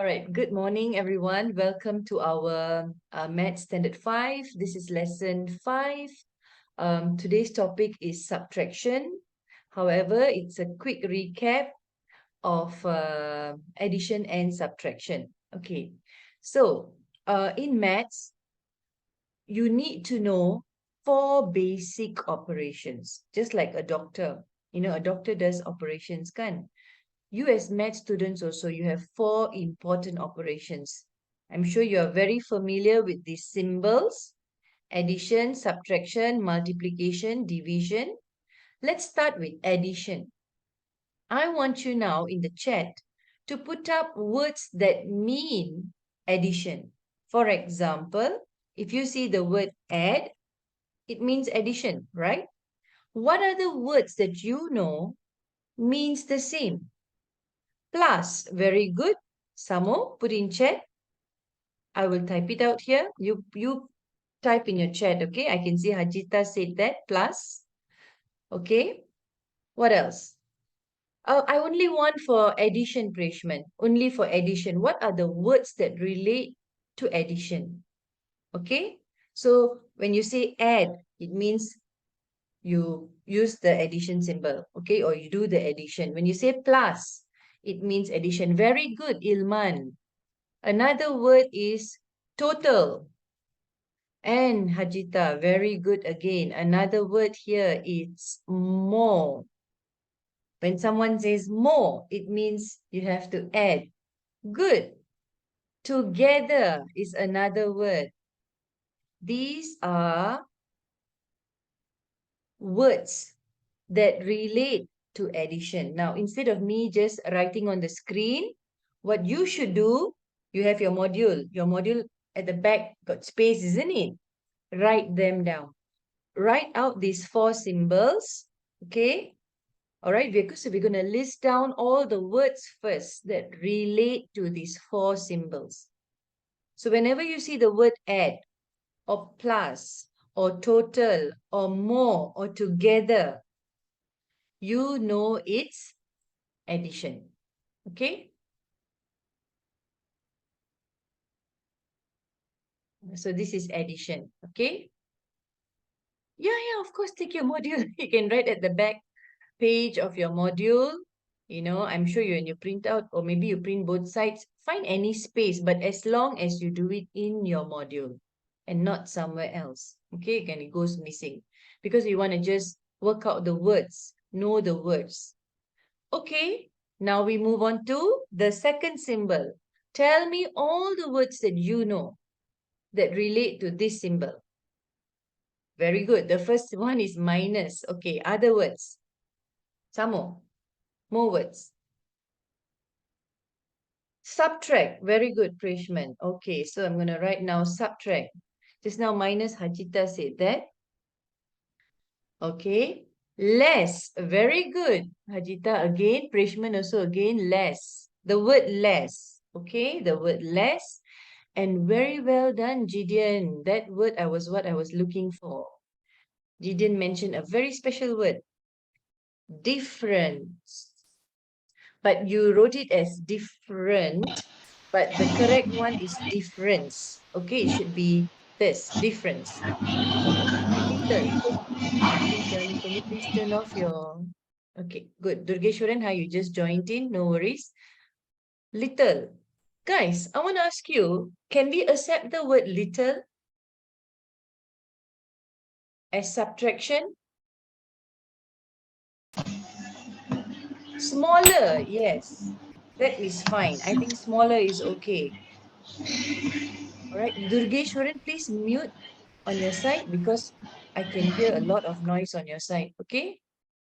All right, good morning, everyone. Welcome to our Maths Standard 5. This is lesson 5. Today's topic is subtraction. However, it's a quick recap of addition and subtraction. Okay, so in maths, you need to know 4 basic operations, just like a doctor. You know, a doctor does operations, kan? You as math students also, you have 4 important operations. I'm sure you are very familiar with these symbols: addition, subtraction, multiplication, division. Let's start with addition. I want you now in the chat to put up words that mean addition. For example, if you see the word add, it means addition, right? What are the words that you know means the same? Plus, very good. Samo, put in chat. I will type it out here. You type in your chat, okay? I can see Hajita said that. Plus, okay. What else? I only want for addition, Preshman. Only for addition. What are the words that relate to addition? Okay. So when you say add, it means you use the addition symbol, okay? Or you do the addition. When you say plus, it means addition. Very good, Ilman. Another word is total. And Hajita, very good again. Another word here is more. When someone says more, it means you have to add. Good. Together is another word. These are words that relate to addition. Now, instead of me just writing on the screen, what you should do, you have your module. Your module at the back got space, isn't it? Write them down. Write out these 4 symbols, okay? All right, so we're going to list down all the words first that relate to these 4 symbols. So whenever you see the word add, or plus, or total, or more, or together, you know it's addition, okay? So this is addition, okay? Yeah, of course, take your module. You can write at the back page of your module. You know, I'm sure you, when you print out, or maybe you print both sides, find any space, but as long as you do it in your module and not somewhere else, okay? Can it goes missing because you want to just work out the words, know the words. Okay, now we move on to the second symbol. Tell me all the words that you know that relate to this symbol. Very good. The first one is minus. Okay, other words. Some more words. Subtract. Very good, Prishman. Okay, so I'm going to write now subtract. Just now minus, Hajita said that. Okay. Less. Very good. Hajita again. Prishman also again. Less. The word less. Okay, the word less. And very well done, Gideon. That word what I was looking for. Gideon mentioned a very special word. Difference. But you wrote it as different, but the correct one is difference. Okay, it should be this, difference. Little. Please, darling, can you please turn off your... Okay, good. Durgeshwaran, how you just joined in, no worries. Little. Guys, I want to ask you, can we accept the word little as subtraction? Smaller, yes. That is fine. I think smaller is okay. All right, Durgeshwaran, please mute on your side because I can hear a lot of noise on your side. Okay.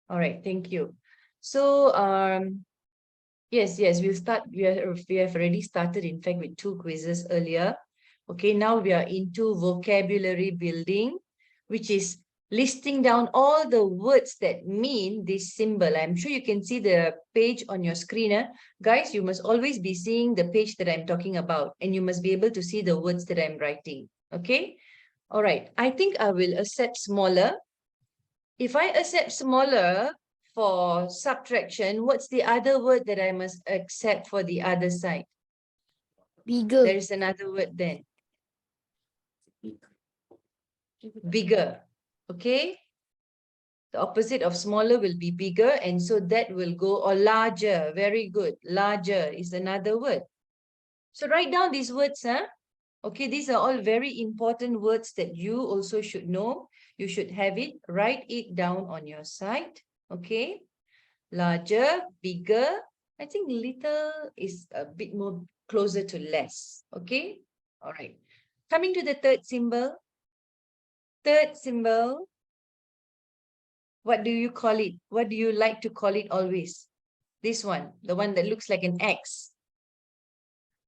All right. Thank you. So, yes, we'll start. We have already started, in fact, with 2 quizzes earlier. Okay. Now we are into vocabulary building, which is listing down all the words that mean this symbol. I'm sure you can see the page on your screen. Guys, you must always be seeing the page that I'm talking about, and you must be able to see the words that I'm writing. Okay. All right. I think I will accept smaller. If I accept smaller for subtraction, what's the other word that I must accept for the other side? Bigger. There is another word then. Bigger. Okay? The opposite of smaller will be bigger, and so that will go, or larger. Very good. Larger is another word. So write down these words, huh? Okay, these are all very important words that you also should know. You should have it. Write it down on your side. Okay? Larger, bigger. I think little is a bit more closer to less. Okay? All right. Coming to the third symbol. Third symbol. What do you call it? What do you like to call it always? This one, the one that looks like an X.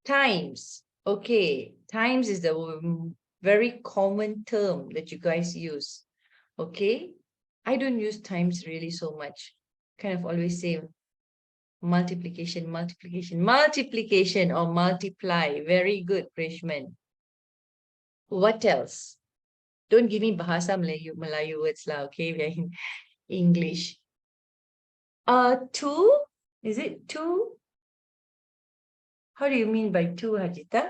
Times. Okay, times is the very common term that you guys use. Okay, I don't use times really so much. Kind of always say multiplication, multiplication, multiplication or multiply. Very good, Prishman. What else? Don't give me Bahasa Melayu words lah, okay? We are in English. Two? Is it two? How do you mean by two, Hajita?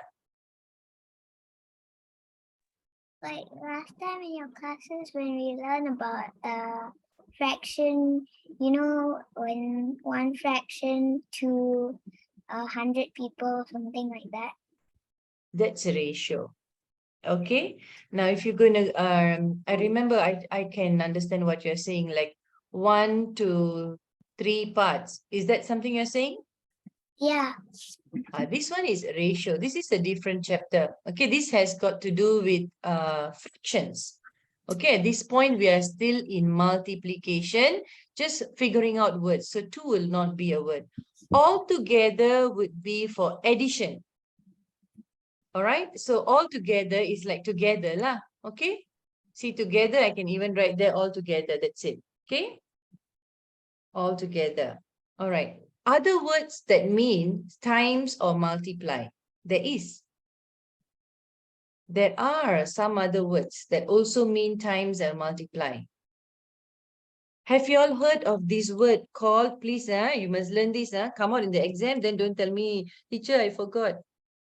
Like last time in your classes when we learn about fraction, you know, when one fraction to 100 people, something like that. That's a ratio. Okay. Now, if you're going to, I remember I can understand what you're saying, like 1 to 3 parts. Is that something you're saying? Yeah. This one is ratio. This is a different chapter. Okay, this has got to do with fractions. Okay, at this point, we are still in multiplication, just figuring out words. So 2 will not be a word. All together would be for addition. All right, so all together is like together lah. Okay, see together, I can even write there all together. That's it. Okay, all together. All right. Other words that mean times or multiply. There is. There are some other words that also mean times and multiply. Have you all heard of this word called, please, you must learn this, come out in the exam, then don't tell me, teacher, I forgot.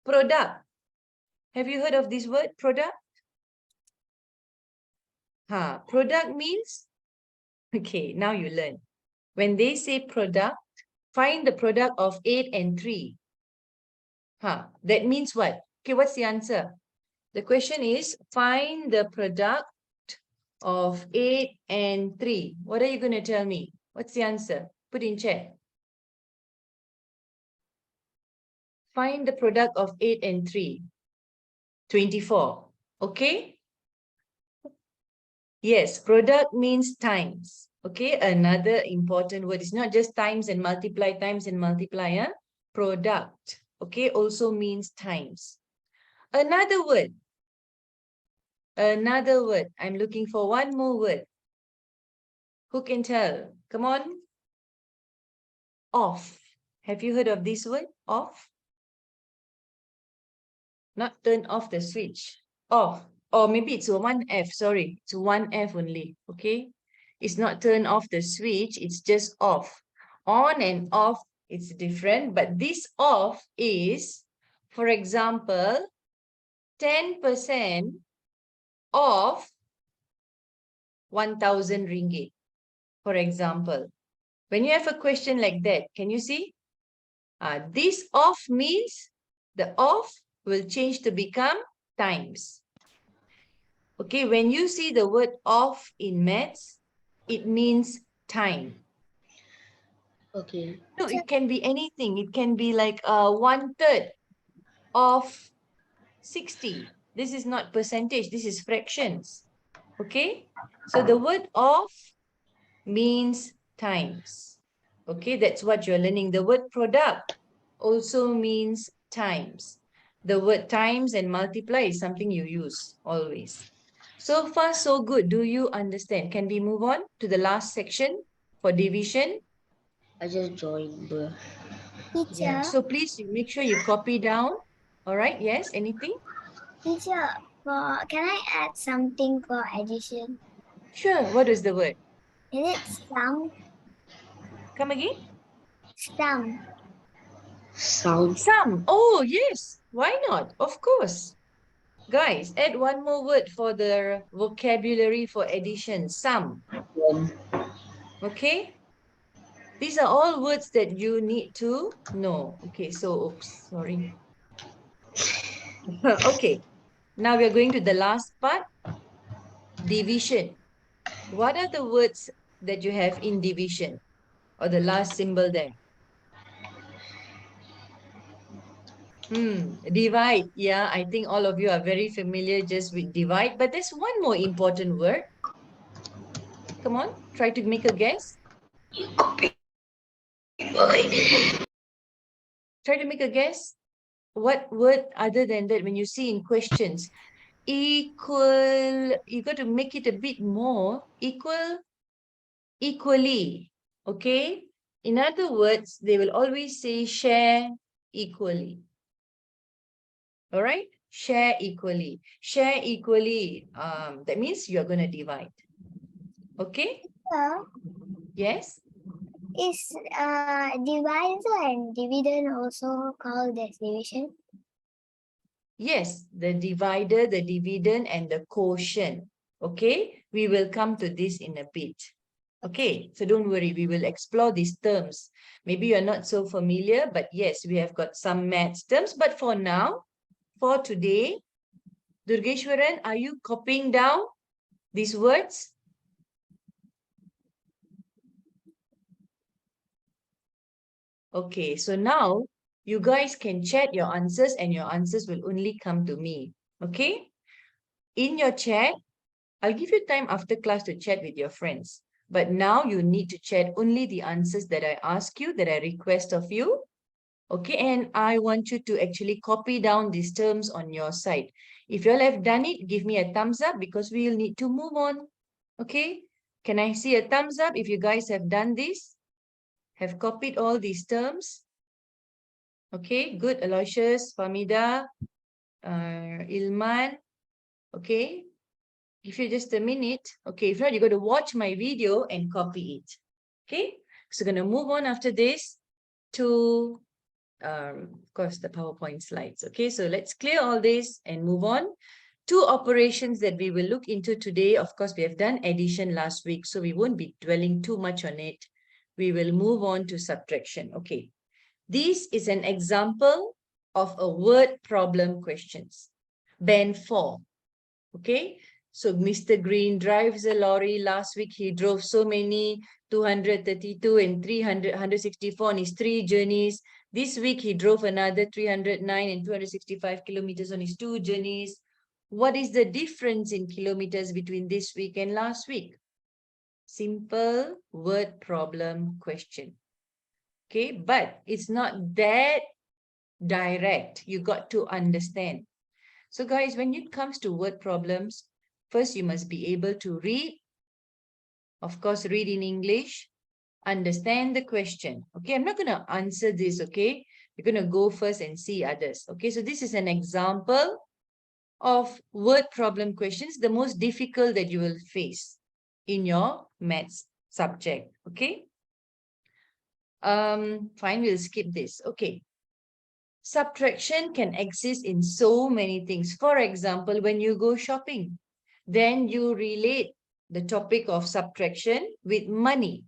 Product. Have you heard of this word, product? Product means, okay, now you learn. When they say product, find the product of 8 and 3. That means what? Okay, what's the answer? The question is, find the product of 8 and 3. What are you going to tell me? What's the answer? Put in chat. Find the product of 8 and 3. 24. Okay? Yes, product means times. Okay, another important word. It's not just times and multiply, Product. Okay, also means times. Another word. Another word. I'm looking for one more word. Who can tell? Come on. Off. Have you heard of this word? Off? Not turn off the switch. Off. Or maybe it's a 1F. Sorry, it's 1F only. Okay. It's not turn off the switch. It's just off. On and off, it's different. But this off is, for example, 10% off 1,000 ringgit. For example, when you have a question like that, can you see? This off means the off will change to become times. Okay, when you see the word off in maths, it means time. Okay. No, it can be anything. It can be like 1/3 of 60. This is not percentage. This is fractions. Okay, so the word off means times. Okay, that's what you're learning. The word product also means times. The word times and multiply is something you use always. So far, so good. Do you understand? Can we move on to the last section for division? I just joined, bro. Yeah. So please make sure you copy down. All right. Yes. Anything? Teacher, can I add something for addition? Sure. What is the word? Is it sum? Come again? Sum. Some. Some. Oh, yes. Why not? Of course. Guys, add one more word for the vocabulary for addition. Some. One. Okay? These are all words that you need to know. Okay, so, oops, sorry. Okay, now we are going to the last part, division. What are the words that you have in division or the last symbol there? Divide. Yeah, I think all of you are very familiar just with divide, but there's one more important word. Come on, try to make a guess. Try to make a guess. What word other than that when you see in questions? Equal, you got to make it a bit more. Equal, equally. Okay? In other words, they will always say share equally. All right? Share equally. Share equally. That means you're going to divide. Okay? So, Yes? is divisor and dividend also called as division? Yes, the divider, the dividend, and the quotient. Okay? We will come to this in a bit. Okay, so don't worry, we will explore these terms. Maybe you're not so familiar, but yes, we have got some maths terms. But for now, for today, Durgeshwaran, are you copying down these words? Okay, so now you guys can chat your answers and your answers will only come to me. Okay? In your chat, I'll give you time after class to chat with your friends. But now you need to chat only the answers that I ask you, that I request of you. Okay, and I want you to actually copy down these terms on your side. If you all have done it, give me a thumbs up because we will need to move on. Okay, can I see a thumbs up if you guys have done this? Have copied all these terms? Okay, good. Aloysius, Famida, Ilman. Okay, give you just a minute. Okay, if not, you're going to watch my video and copy it. Okay, so going to move on after this to of course, the PowerPoint slides. Okay, so let's clear all this and move on. Two operations that we will look into today. Of course, we have done addition last week, so we won't be dwelling too much on it. We will move on to subtraction. Okay, this is an example of a word problem questions. Band 4. Okay, so Mr. Green drives a lorry. Last week, he drove so many 232 and 300, 164 on his 3 journeys. This week, he drove another 309 and 265 kilometers on his 2 journeys. What is the difference in kilometers between this week and last week? Simple word problem question. Okay, but it's not that direct. You got to understand. So guys, when it comes to word problems, first you must be able to read. Of course, read in English. Understand the question. Okay, I'm not going to answer this, okay? You're going to go first and see others. Okay, so this is an example of word problem questions, the most difficult that you will face in your maths subject. Okay. Fine, we'll skip this. Okay. Subtraction can exist in so many things. For example, when you go shopping, then you relate the topic of subtraction with money.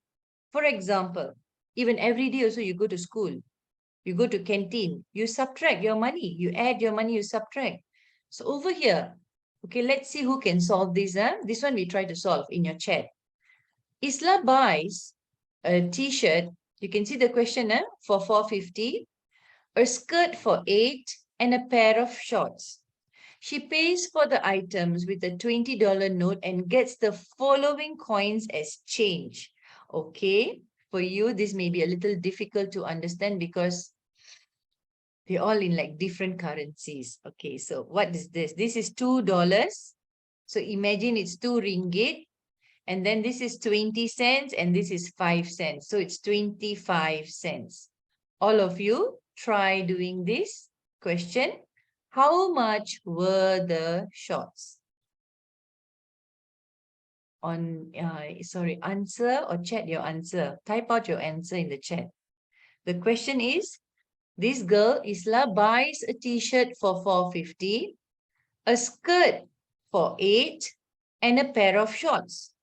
For example, even every day also you go to school, you go to canteen, you subtract your money, you add your money, you subtract. So over here, okay, let's see who can solve this. This one we try to solve in your chat. Isla buys a t-shirt, you can see the question for 450, a skirt for 8, and a pair of shorts. She pays for the items with a $20 note and gets the following coins as change. Okay, for you, this may be a little difficult to understand because they're all in like different currencies. Okay, so what is this? This is $2. So imagine it's 2 ringgit. And then this is 20 cents and this is 5 cents. So it's 25 cents. All of you try doing this question. How much were the shorts? Answer or chat your answer. Type out your answer in the chat. The question is, This girl, Isla, buys a t-shirt for $4.50, a skirt for $8, and a pair of shorts.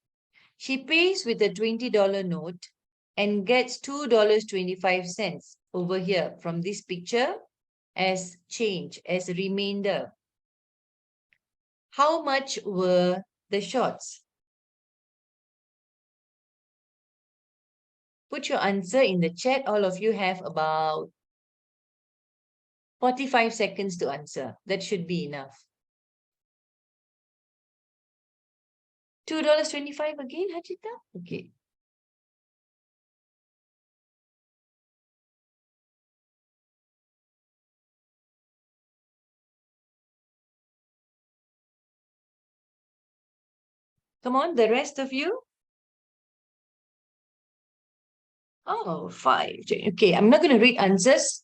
She pays with a $20 note and gets $2.25 over here from this picture as change, as a remainder. How much were the shorts? Put your answer in the chat. All of you have about 45 seconds to answer. That should be enough. $2.25 again, Hajita? Okay. Come on, the rest of you. Oh, 5. Okay, I'm not going to read answers.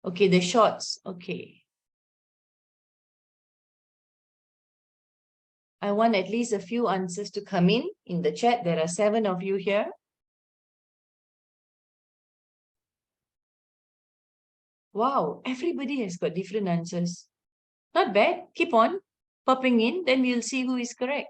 Okay, the shorts. Okay. I want at least a few answers to come in the chat. There are 7 of you here. Wow, everybody has got different answers. Not bad. Keep on popping in, then we'll see who is correct.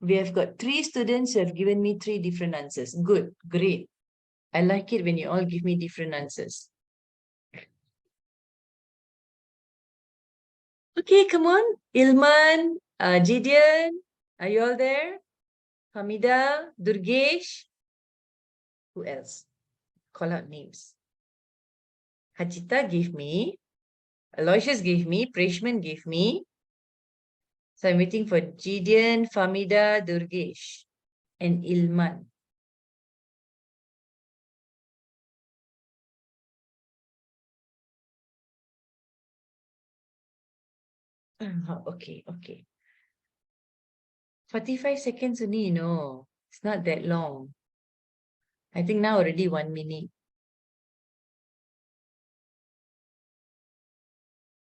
We have got 3 students who have given me 3 different answers. Good, great. I like it when you all give me different answers. Okay, come on. Ilman, Gideon, are you all there? Hamida, Durgesh. Who else? Call out names. Hajita gave me. Aloysius gave me. Preshman gave me. So I'm waiting for Gideon, Famida, Durgesh, and Ilman. Okay, okay. 45 seconds only, you know. It's not that long. I think now already 1 minute.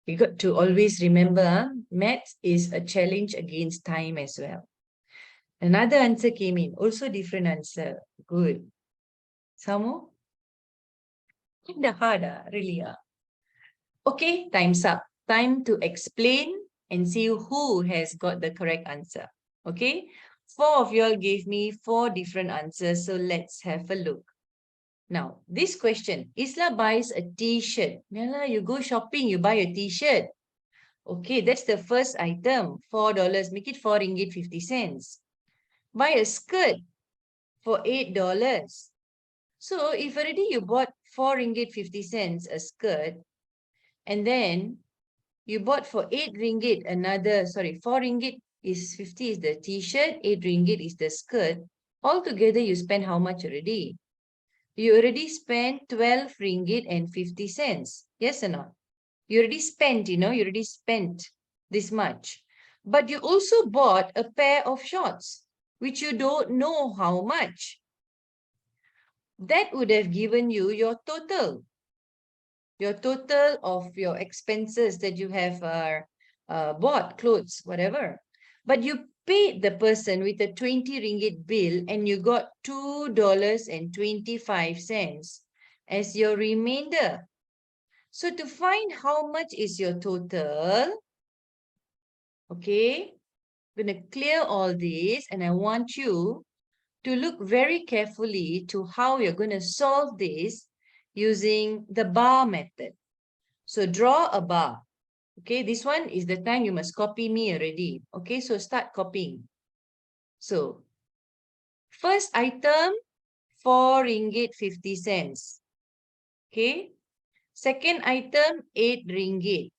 You got to always remember, maths is a challenge against time as well. Another answer came in, also different answer. Good. Some more? Kinda hard, really. Okay, time's up. Time to explain and see who has got the correct answer. Okay, 4 of you all gave me 4 different answers, so let's have a look. Now, this question, Isla buys a t-shirt. Yala, you go shopping, you buy a t-shirt. Okay, that's the first item, $4. Make it 4 ringgit 50 cents. Buy a skirt for $8. So if already you bought 4 ringgit 50 cents a skirt, and then you bought for 8 ringgit another, sorry, 4 ringgit is 50 is the t-shirt, 8 ringgit is the skirt. Altogether, you spend how much already? You already spent 12 ringgit and 50 cents. Yes or not? You already spent, you already spent this much. But you also bought a pair of shorts, which you don't know how much. That would have given you your total. Your total of your expenses that you have bought, clothes, whatever. But you paid the person with a 20 ringgit bill and you got $2.25 as your remainder. So to find how much is your total, okay, I'm going to clear all this and I want you to look very carefully to how you're going to solve this using the bar method. So draw a bar. Okay, this one is the time you must copy me already. Okay, so start copying. So, first item, 4 ringgit 50 cents. Okay, second item, 8 ringgit.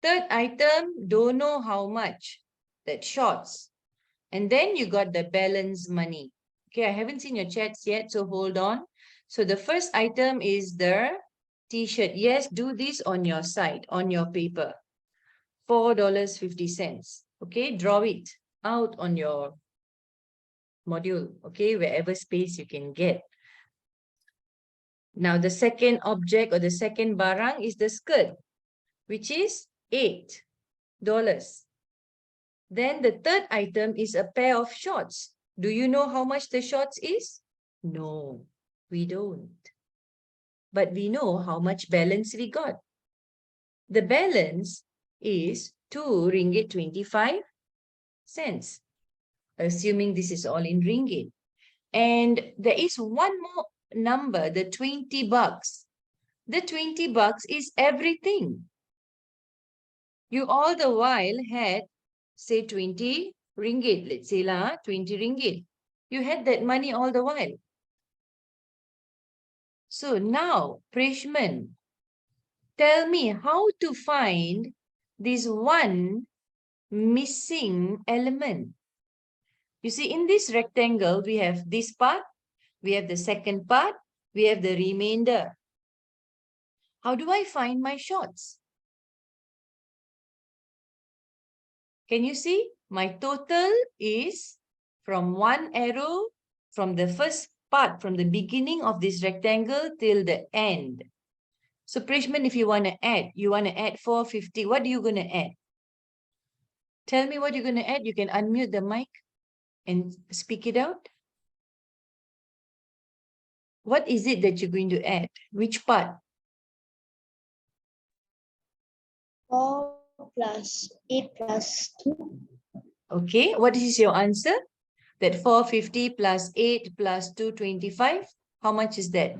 Third item, don't know how much. That's shorts. And then you got the balance money. Okay, I haven't seen your chats yet, so hold on. So the first item is the t-shirt. Yes, do this on your side, on your paper. $4.50. Okay, draw it out on your module. Okay, wherever space you can get. Now, the second object or the second barang is the skirt, which is $8. Then the third item is a pair of shorts, Do you know how much the shorts is? No, we don't. But we know how much balance we got. The balance is 2 ringgit 25 cents, assuming this is all in ringgit. And there is one more number, the 20 bucks. The 20 bucks is everything. You all the while had, say, 20 ringgit. Let's say 20 ringgit. You had that money all the while. So now, Prishman, tell me how to find this one missing element. You see, in this rectangle, we have this part, we have the second part, we have the remainder. How do I find my shorts? Can you see? My total is from one arrow, from the first part, from the beginning of this rectangle till the end. So Prishman, if you want to add 450, what are you going to add? Tell me what you're going to add. You can unmute the mic and speak it out. What is it that you're going to add? Which part? 4 plus 8 plus 2. Okay, what is your answer? That 450 plus 8 plus 225. How much is that?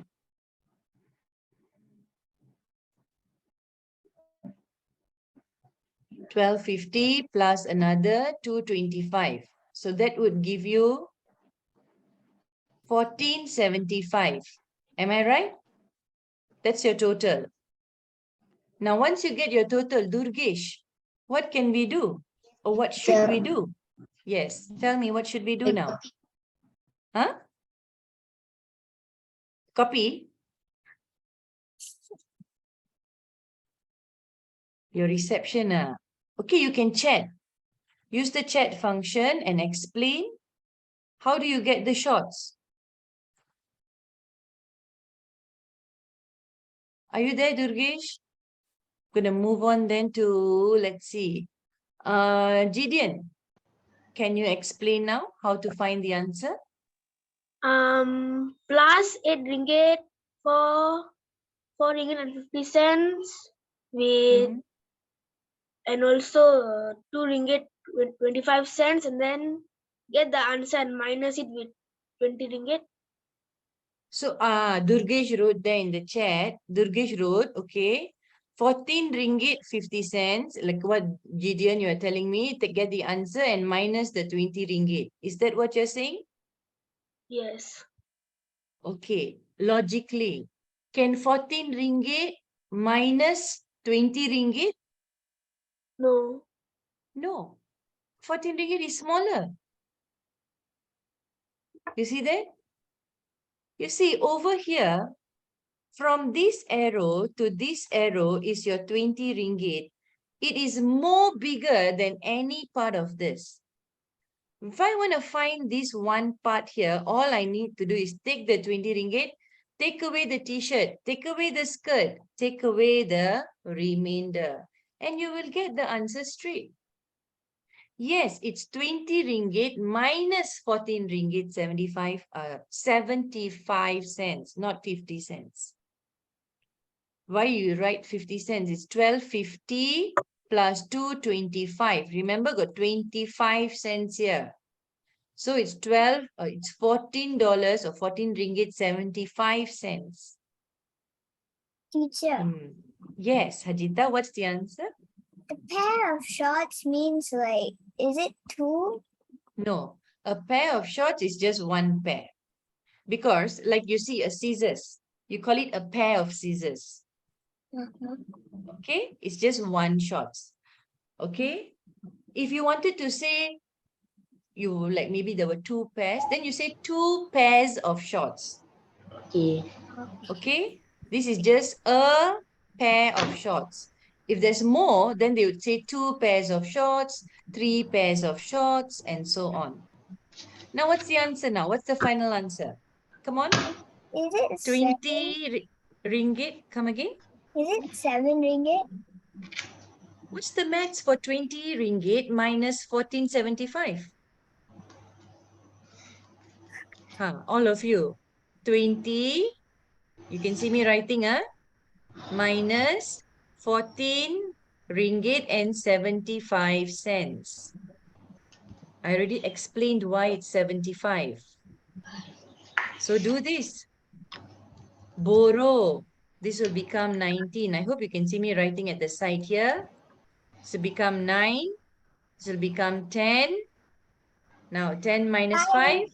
$12.50 plus another 225. So that would give you 1475. Am I right? That's your total. Now, once you get your total, Durgesh, what can we do? Or what should we do? Yes, tell me, what should we do now? Huh? Copy? Your reception. Okay, you can chat. Use the chat function and explain. How do you get the shorts? Are you there, Durgesh? Gonna move on then to, let's see. Gideon, can you explain now how to find the answer? Plus 8 ringgit for 4 ringgit and 50 cents with and also 2 ringgit with 25 cents, and then get the answer and minus it with 20 ringgit. So Durgesh wrote there in the chat. Durgesh wrote, okay, 14 ringgit 50 cents, like what Gideon you are telling me, to get the answer and minus the 20 ringgit. Is that what you're saying? Yes. Okay, logically, can 14 ringgit minus 20 ringgit? No. No, 14 ringgit is smaller. You see that? You see over here, from this arrow to this arrow is your 20 ringgit. It is more bigger than any part of this. If I want to find this one part here, all I need to do is take the 20 ringgit, take away the t-shirt, take away the skirt, take away the remainder, and you will get the answer straight. Yes, it's 20 ringgit minus 14 ringgit 75 cents, not 50 cents. Why you write 50 cents? It's 12.50 plus 2.25. Remember, got 25 cents here. So it's $14 or 14 ringgit 75 cents. Teacher, Yes, Hajita, what's the answer? a pair of shorts means like, is it two? No, a pair of shorts is just one pair. Because like you see a scissors, you call it a pair of scissors. Okay, it's just one shorts. Okay, if you wanted to say, you like maybe there were two pairs, then you say 2 pairs of shorts. Okay. Okay, this is just a pair of shorts. If there's more, then they would say 2 pairs of shorts, 3 pairs of shorts, and so on. Now, what's the answer now? What's the final answer? Come on. Is it 20 ringgit. Come again. Is it 7 ringgit? What's the maths for 20 ringgit minus 14.75? All of you. 20, you can see me writing, minus 14 ringgit and 75 cents. I already explained why it's 75. So do this. Borrow. This will become 19. I hope you can see me writing at the side here. This will become 9. This will become 10. Now 10 minus 5. Is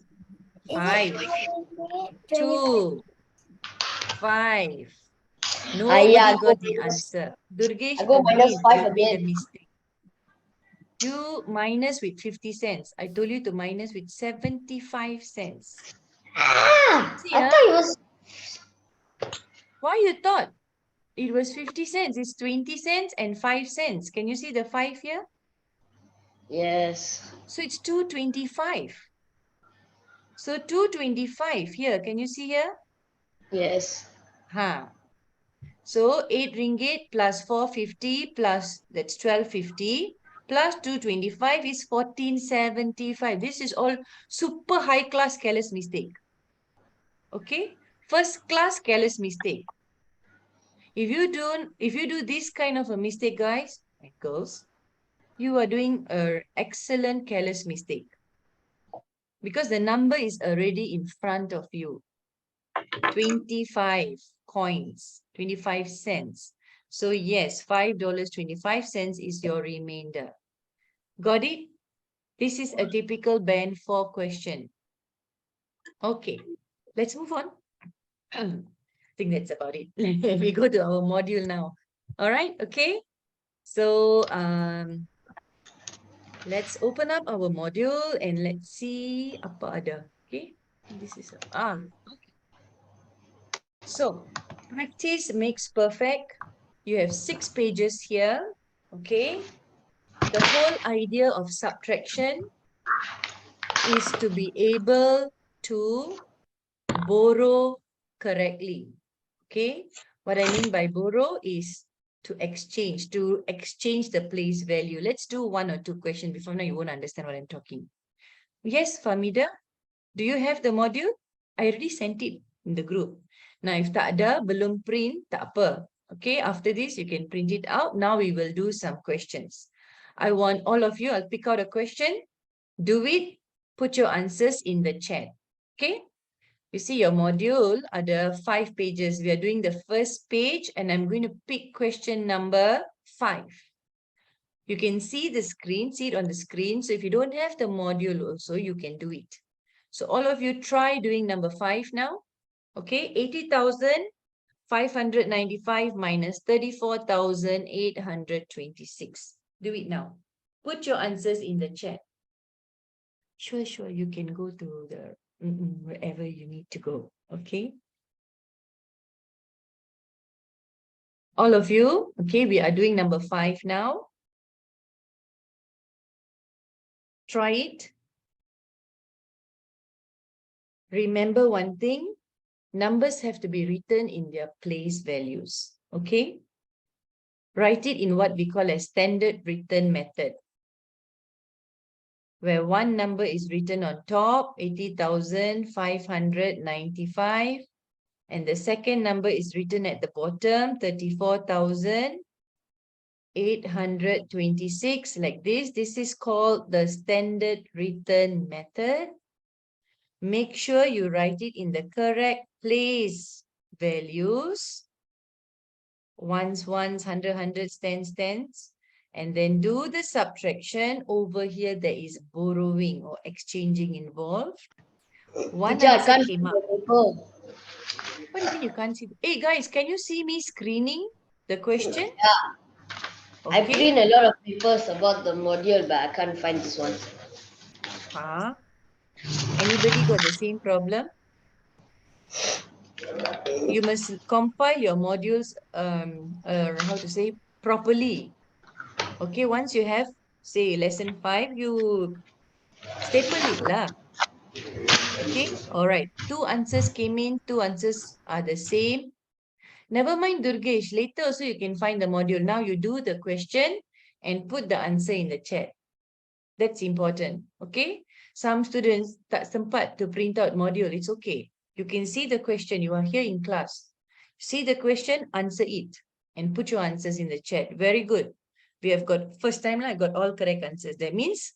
it 5. 25? 2. 5. yeah, Nobody I go got the minus- answer. Durgesh I go minus again 5 made a again. mistake. You minus with 50 cents. I told you to minus with 75 cents. See, I thought it was. why you thought it was 50 cents? It's 20 cents and 5 cents. Can you see the 5 here? Yes. So it's 225. So 225 here. Can you see here? Yes. So 8 ringgit plus 450 plus that's 1250 plus 225 is 1475. This is all super high class careless mistake. Okay? First class careless mistake. If you do this kind of a mistake, guys and girls, you are doing an excellent careless mistake. Because the number is already in front of you. 25 coins, 25 cents. So yes, $5.25 is your remainder. Got it? This is a typical band 4 question. Okay, let's move on. I think that's about it. We go to our module now. All right, okay. So let's open up our module and let's see apa ada. Okay, this is okay. So practice makes perfect. You have 6 pages here. Okay. The whole idea of subtraction is to be able to borrow correctly. Okay. What I mean by borrow is to exchange the place value. Let's do 1 or 2 questions. Before now, you won't understand what I'm talking. Yes, Famida, do you have the module? I already sent it in the group. Now, if tak ada, belum print, tak apa. Okay, after this, you can print it out. Now we will do some questions. I want all of you, I'll pick out a question. Do it. Put your answers in the chat. Okay. You see your module ada 5 pages. We are doing the first page and I'm going to pick question number 5. You can see the screen, see it on the screen. So if you don't have the module also, you can do it. So all of you try doing number 5 now. Okay, 80,595 minus 34,826. Do it now. Put your answers in the chat. Sure, you can go to the wherever you need to go. Okay. All of you, okay, we are doing number 5 now. Try it. Remember one thing, numbers have to be written in their place values. Okay. Write it in what we call a standard written method, where one number is written on top, 80,595, and the second number is written at the bottom, 34,826, like this. This is called the standard written method. Make sure you write it in the correct place values. Ones, hundreds, tens. And then do the subtraction. Over here, there is borrowing or exchanging involved. One Teacher, I answer can't came see up. the paper. What do you mean you can't see? Hey guys, can you see me screening the question? Yeah. I Okay. print a lot of papers about the module, but I can't find this one. Anybody got the same problem? You must compile your modules, how to say, properly. Okay, once you have, say, lesson 5, you staple it lah. Okay, all right. 2 answers came in, 2 answers are the same. Never mind, Durgesh. Later also you can find the module. Now you do the question and put the answer in the chat. That's important. Okay. Some students tak sempat to print out module. It's okay. You can see the question. You are here in class. See the question, answer it, and put your answers in the chat. Very good. We have got, first time I got all correct answers. That means,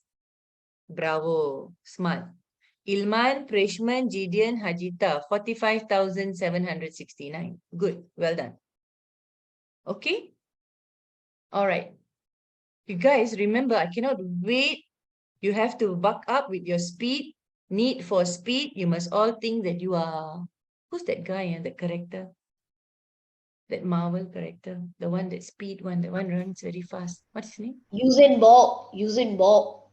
bravo, smart. Ilman, Preshman, Gideon, Hajita, 45,769. Good, well done. Okay? All right. You guys, remember, I cannot wait. You have to buck up with your speed. Need for speed. You must all think that you are, who's that guy and the character? That Marvel character, the one that speed one, the one runs very fast. What's his name? Usain Bolt. Usain Bolt.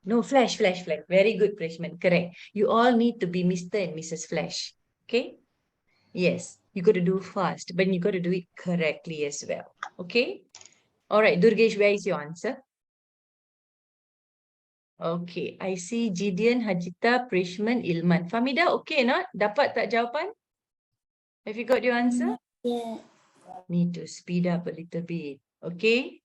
No, Flash. Very good, Preshman. Correct. You all need to be Mr. and Mrs. Flash. Okay? Yes, you got to do fast, but you got to do it correctly as well. Okay? All right, Durgesh, where is your answer? Okay, I see Gideon, Hajita, Preshman, Ilman. Famida, okay not? Dapat tak jawapan? Have you got your answer? Yeah. Need to speed up a little bit. Okay?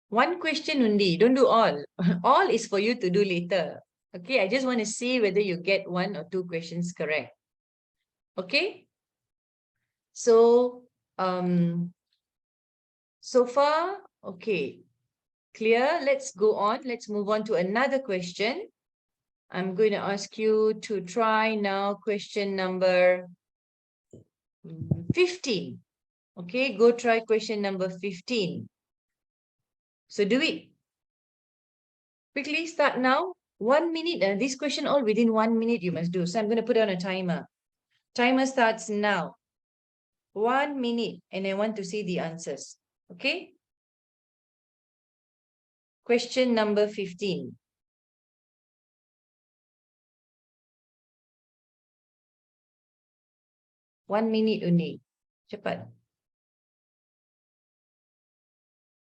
One question only. Don't do all. All is for you to do later. Okay, I just want to see whether you get 1 or 2 questions correct. Okay? So, so far, okay. Clear? Let's go on. Let's move on to another question. I'm going to ask you to try now question number 15. Okay, go try question number 15. So do it. Quickly start now. 1 minute. This question all within 1 minute you must do. So I'm going to put on a timer. Timer starts now. 1 minute. And I want to see the answers. Okay. Question number 15. One minute only. Cepat.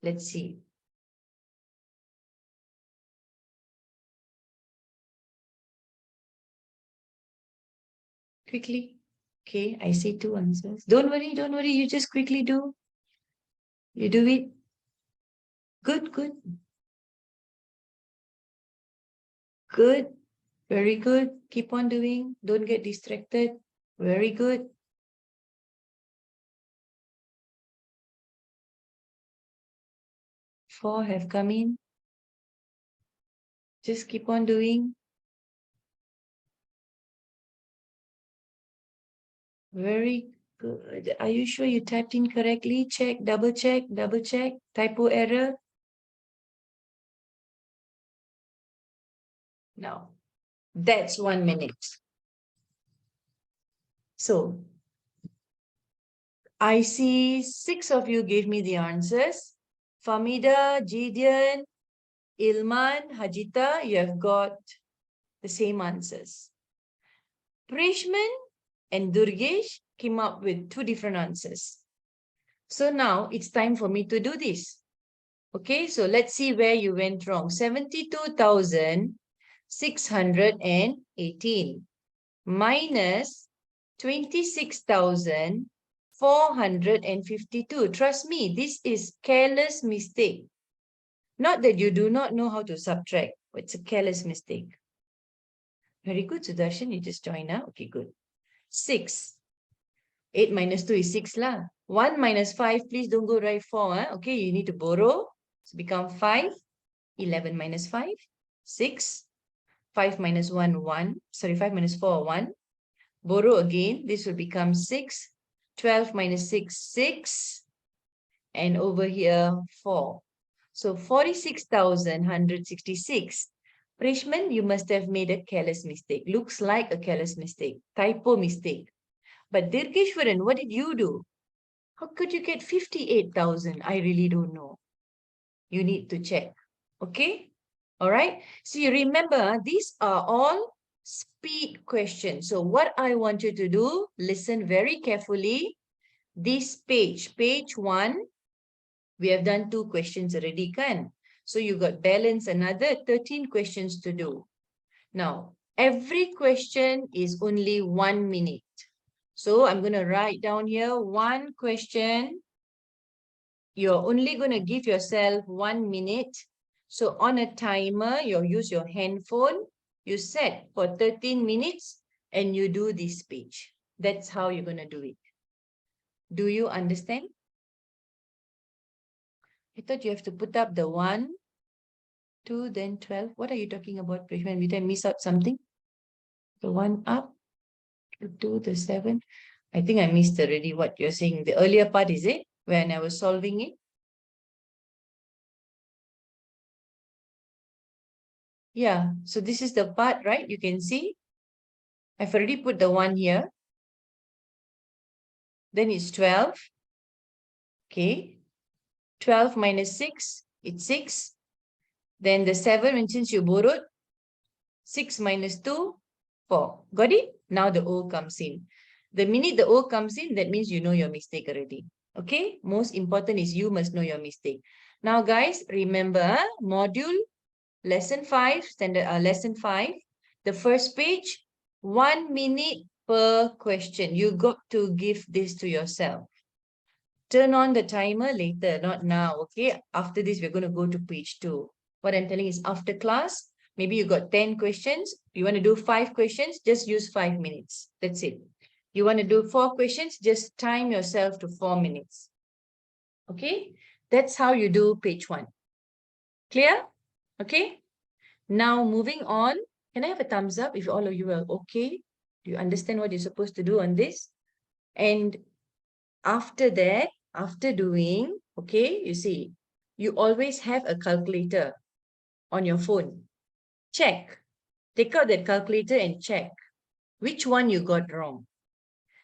Let's see. Quickly. Okay, I see 2 answers. Don't worry. You just quickly do. You do it. Good. Good. Very good. Keep on doing. Don't get distracted. Very good. Four have come in. Just keep on doing. Very good. Are you sure you typed in correctly? Check, double check. Typo error. Now, that's 1 minute. So, I see 6 of you gave me the answers. Famida, Gideon, Ilman, Hajita, you have got the same answers. Preshman and Durgesh came up with 2 different answers. So now it's time for me to do this. Okay, so let's see where you went wrong. 72,618 minus 26,452. Trust me, this is careless mistake. Not that you do not know how to subtract, but it's a careless mistake. Very good, Sudarshan, you just joined now. Okay, good. 6. 8 minus 2 is 6 lah. 1 minus 5, please don't go right 4. Okay, you need to borrow. So become 5. 11 minus 5, 6. 5 minus 1, 1. Sorry, 5 minus 4, 1. Borrow again. This will become 6. 12 minus 6, 6. And over here, 4. So 46,166. Preshman, you must have made a careless mistake. Looks like a careless mistake. Typo mistake. But Dirgeshwaran, what did you do? How could you get 58,000? I really don't know. You need to check. Okay? All right. So you remember, these are all speed questions. So what I want you to do, listen very carefully. This page 1, we have done 2 questions already, kan? So you got balance another 13 questions to do. Now, every question is only 1 minute. So I'm going to write down here 1 question. You're only going to give yourself 1 minute So on a timer, you use your handphone, you set for 13 minutes and you do this page. That's how you're going to do it. Do you understand? I thought you have to put up the 1, 2, then 12. What are you talking about, Prishman? Did I miss out something? The 1 up, the 2, the 7. I think I missed already what you're saying. The earlier part, is it? When I was solving it? Yeah, so this is the part, right? You can see. I've already put the 1 here. Then it's 12. Okay. 12 minus 6, it's 6. Then the 7, and since you borrowed, 6 minus 2, 4. Got it? Now the O comes in. The minute the O comes in, that means you know your mistake already. Okay? Most important is you must know your mistake. Now, guys, remember, module, lesson 5, standard lesson 5, the first page, 1 minute per question. You got to give this to yourself. Turn on the timer later, not now, okay? After this, we're going to go to page 2. What I'm telling is after class, maybe you got 10 questions. You want to do 5 questions, just use 5 minutes. That's it. You want to do 4 questions, just time yourself to 4 minutes. Okay? That's how you do page 1. Clear? Okay? Now, moving on. Can I have a thumbs up if all of you are okay? Do you understand what you're supposed to do on this? And after that, after doing, okay, you see, you always have a calculator on your phone. Check. Take out that calculator and check which one you got wrong.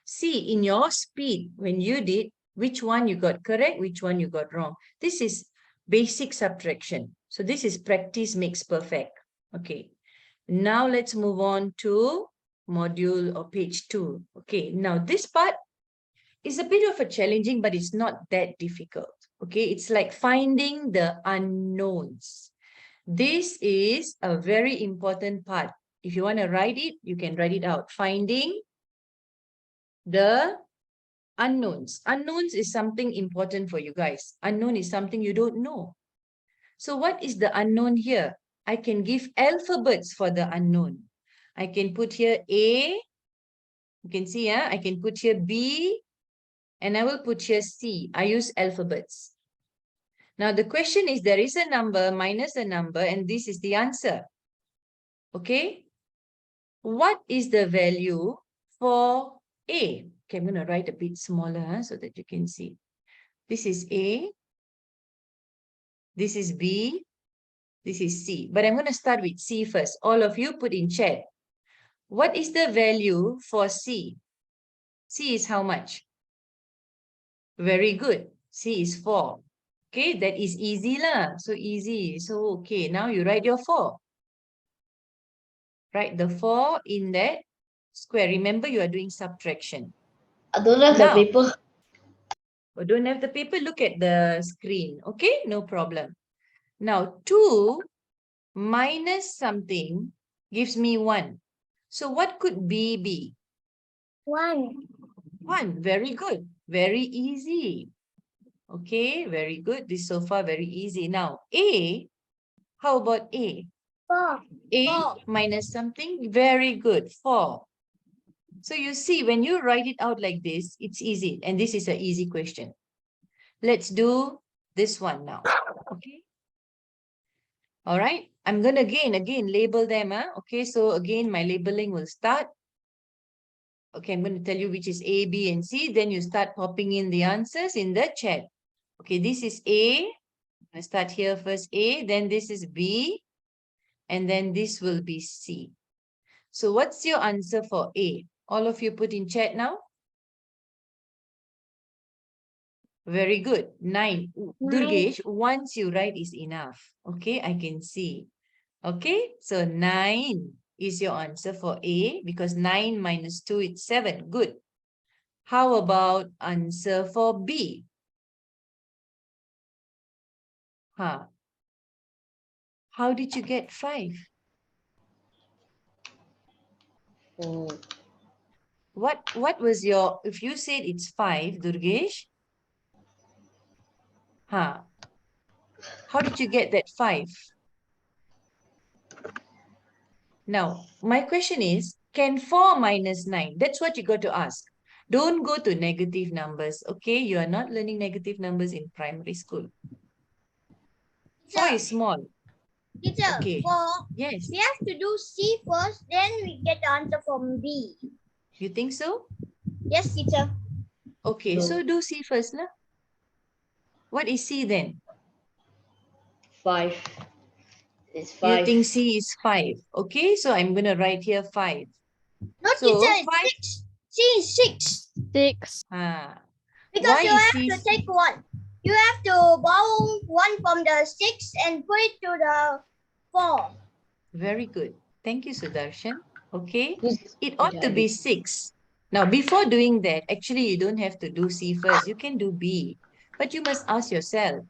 See in your speed when you did, which one you got correct, which one you got wrong. This is basic subtraction. So this is practice makes perfect. Okay. Now let's move on to module or page 2. Okay. Now this part is a bit of a challenging, but it's not that difficult. Okay. It's like finding the unknowns. This is a very important part. If you want to write it, you can write it out. Finding the unknowns. Unknowns is something important for you guys. Unknown is something you don't know. So what is the unknown here? I can give alphabets for the unknown. I can put here A. You can see, I can put here B. And I will put here C. I use alphabets. Now the question is, there is a number minus a number, and this is the answer. Okay. What is the value for A? Okay, I'm going to write a bit smaller so that you can see. This is A. This is B. This is C. But I'm going to start with C first. All of you put in chat. What is the value for C? C is how much? Very good. C is 4. Okay, that is easy lah. So easy. So, okay, now you write your 4. Write the 4 in that square. Remember, you are doing subtraction. I don't have the Now, paper. or don't have the paper, look at the screen. Okay, no problem. Now, 2 minus something gives me 1. So what could B be? 1. 1. Very good. Very easy. Okay, very good. This so far very easy. Now, A, how about A? 4. A 4. minus something, very good, 4. So you see, when you write it out like this, it's easy. And this is an easy question. Let's do this one now. Okay. All right. I'm going to again label them. Okay. So again, my labeling will start. Okay. I'm going to tell you which is A, B, and C. Then you start popping in the answers in the chat. Okay. This is A. I start here first A. Then this is B. And then this will be C. So what's your answer for A? All of you put in chat now. Very good. 9. Durgesh, once you write is enough. Okay, I can see. Okay, so 9 is your answer for A because 9 minus 2 is 7. Good. How about answer for B? How did you get 5? What was your, if you said it's 5, Durgesh? How did you get that 5? Now, my question is, can 4 minus 9? That's what you got to ask. Don't go to negative numbers, okay? You are not learning negative numbers in primary school. 4 is small. Teacher, Okay. for Yes. we have to do C first, then we get the answer from B. You think so? Yes, teacher. Okay, No. so do C first, lah. What is C then? 5. It's You 5. think C is 5. Okay, so I'm going to write here 5. No, So, teacher, 5. it's 6. C is 6. 6. Because Why you is have C? to take one. You have to borrow one from the 6 and put it to the 4. Very good. Thank you, Sudarshan. Okay, Who's it ought to be 6. Now, before doing that, actually, you don't have to do C first. You can do B. But you must ask yourself,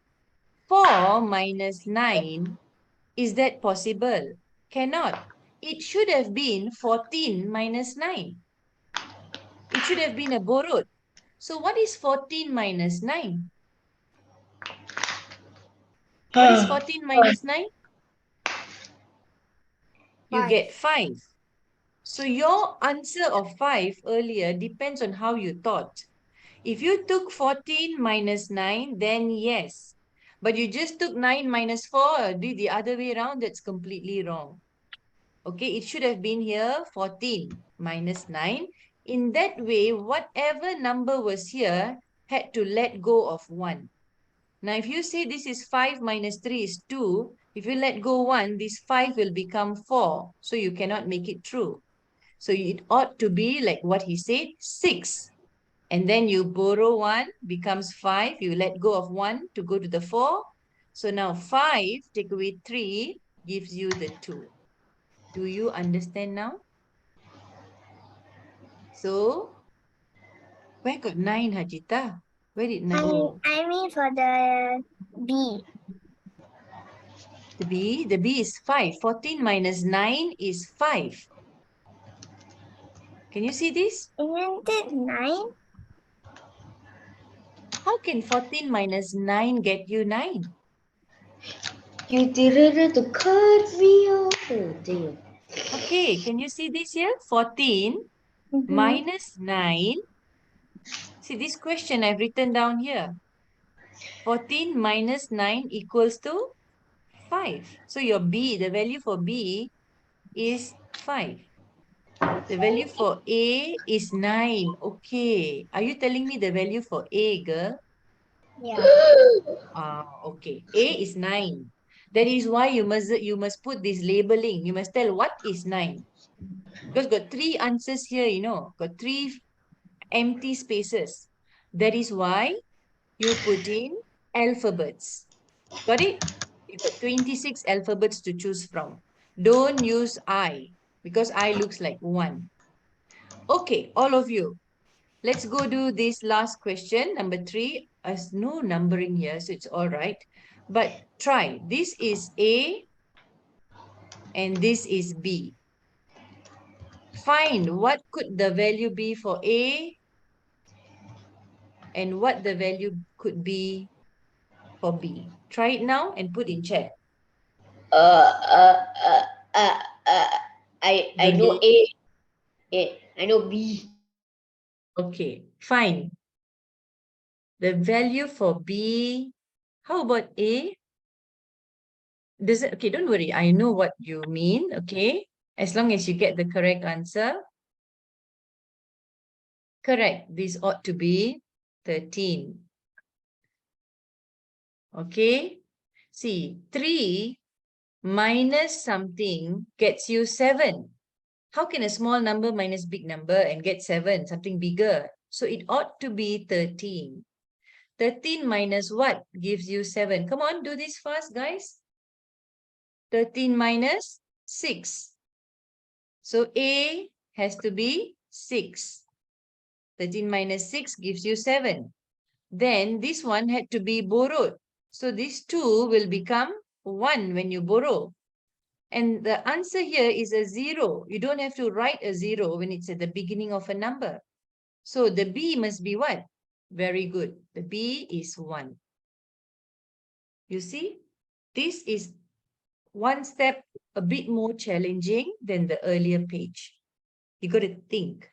4 minus 9, is that possible? Cannot. It should have been 14 minus 9. It should have been a borrowed. So what is 14 minus 9? What is 14 minus 9? You 5. get 5. So your answer of 5 earlier depends on how you thought. If you took 14 minus 9, then yes. But you just took 9 minus 4, did the other way around, that's completely wrong. Okay, it should have been here 14 minus 9. In that way, whatever number was here had to let go of 1. Now, if you say this is 5 minus 3 is 2, if you let go 1, this 5 will become 4. So you cannot make it true. So it ought to be like what he said, 6. And then you borrow 1, becomes 5. You let go of 1 to go to the 4. So now 5, take away 3, gives you the 2. Do you understand now? So, where got 9, Hajita? Where did 9 go? I mean for the B. The B is 5. 14 minus 9 is 5. Can you see this? Isn't it 9? How can 14 minus 9 get you 9? You did to cut me off. Oh, dear. Okay, can you see this here? 14 Mm-hmm. minus 9. See this question I've written down here. 14 minus 9 equals to 5. So your B, the value for B is 5. The value for A is 9. Okay. Are you telling me the value for A, girl? Yeah. Okay. A is 9. That is why you must put this labeling. You must tell what is 9. Because got 3 answers here, you know. Got 3 empty spaces. That is why you put in alphabets. Got it? You got 26 alphabets to choose from. Don't use I, because I looks like 1. Okay, all of you. Let's go do this last question, number 3. There's no numbering here, so it's all right. But try. This is A and this is B. Find what could the value be for A and what the value could be for B. Try it now and put in chat. I know A. I know B. Okay, fine. The value for B, how about A? Does it, okay, don't worry. I know what you mean, okay? As long as you get the correct answer. Correct, this ought to be 13. Okay, see, 3 minus something gets you 7. How can a small number minus big number and get 7, something bigger? So it ought to be 13. 13 minus what gives you 7? Come on, do this fast, guys. 13 minus 6. So A has to be 6. 13 minus 6 gives you 7. Then this one had to be borrowed. So this 2 will become 1 when you borrow. And the answer here is a 0. You don't have to write a 0 when it's at the beginning of a number. So the B must be what? Very good. The B is 1. You see? This is one step a bit more challenging than the earlier page. You got to think.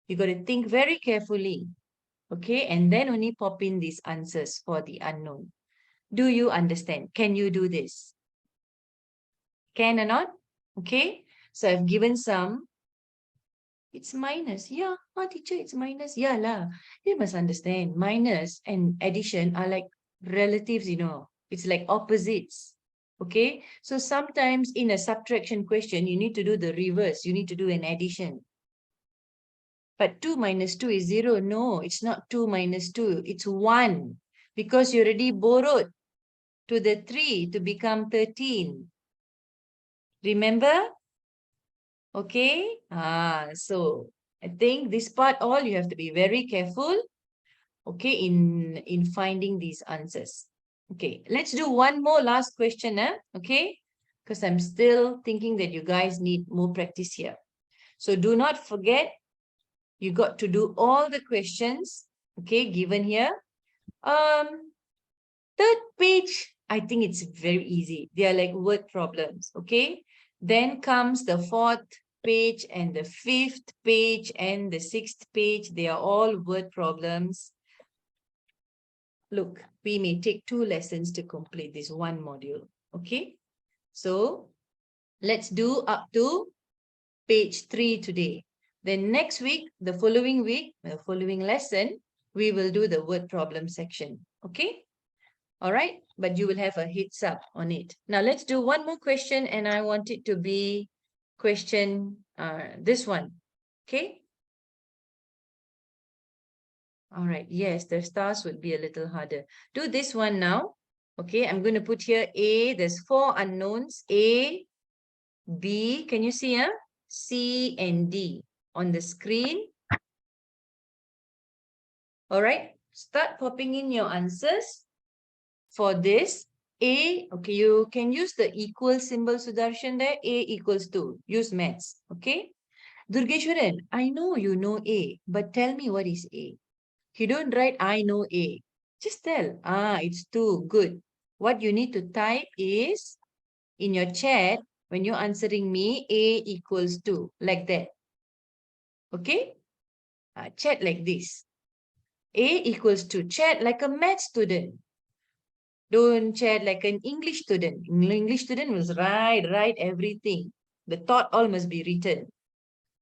You got to think very carefully. Okay, and then only pop in these answers for the unknown. Do you understand? Can you do this? Can or not? Okay, so I've given some. It's minus. Yeah, teacher, it's minus. Yeah lah. You must understand. Minus and addition are like relatives, you know. It's like opposites. Okay, so sometimes in a subtraction question, you need to do the reverse. You need to do an addition. But 2 minus 2 is 0. No, it's not 2 minus 2. It's 1. Because you already borrowed to the 3 to become 13. Remember? Okay. So I think this part all you have to be very careful. Okay, in finding these answers. Okay, let's do one more last question. Okay, because I'm still thinking that you guys need more practice here. So do not forget, you got to do all the questions, okay, given here. Third page, I think it's very easy. They are like word problems, okay? Then comes the fourth page and the fifth page and the sixth page. They are all word problems. Look, we may take 2 lessons to complete this one module, okay? So let's do up to page 3 today. Then next week, the following lesson, we will do the word problem section, okay? All right, but you will have a heads up on it. Now let's do one more question, and I want it to be question this one, okay? All right, yes, the stars would be a little harder. Do this one now. Okay, I'm going to put here A. There's 4 unknowns. A, B, can you see? C and D on the screen. All right, start popping in your answers for this. A, okay, you can use the equal symbol, Sudarshan, there. A equals 2. Use maths, okay? Durgeshwaran, I know you know A, but tell me what is A. You don't write, I know A. Just tell, it's 2. Good. What you need to type is, in your chat, when you're answering me, A equals 2, like that. Okay? Chat like this. A equals 2. Chat like a math student. Don't chat like an English student. English student will write everything. The thought all must be written.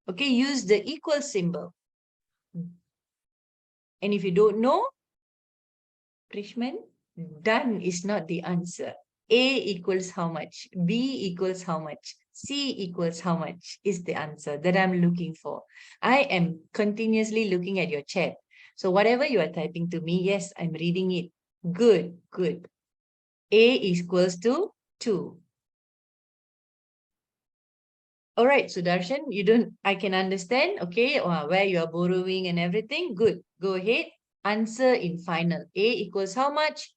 Okay, use the equal symbol. And if you don't know, Prishman, done is not the answer. A equals how much? B equals how much? C equals how much is the answer that I'm looking for. I am continuously looking at your chat. So whatever you are typing to me, yes, I'm reading it. Good, good. A equals to 2. All right, Sudarshan, I can understand, okay, where you are borrowing and everything. Good, go ahead. Answer in final. A equals how much?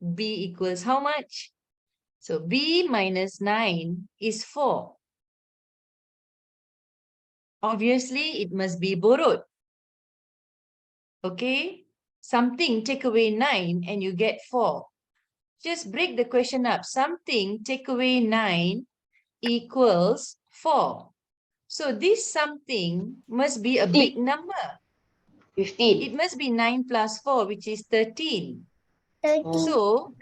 B equals how much? So B minus 9 is 4. Obviously, it must be borrowed. Okay, something take away 9 and you get 4. Just break the question up. Something take away 9 equals 4. So this something must be a big number. 15. It must be 9 plus 4, which is 13. 13. So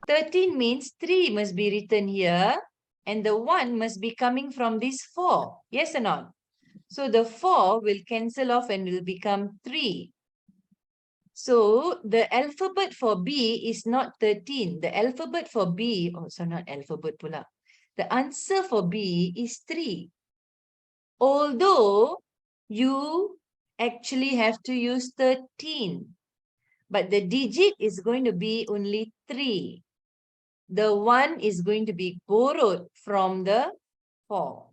13 means 3 must be written here, and the 1 must be coming from this 4. Yes or not? So the 4 will cancel off and will become 3. So the alphabet for B is not 13. The alphabet for B, not alphabet pula. The answer for B is 3. Although you actually have to use 13. But the digit is going to be only 3. The 1 is going to be borrowed from the 4.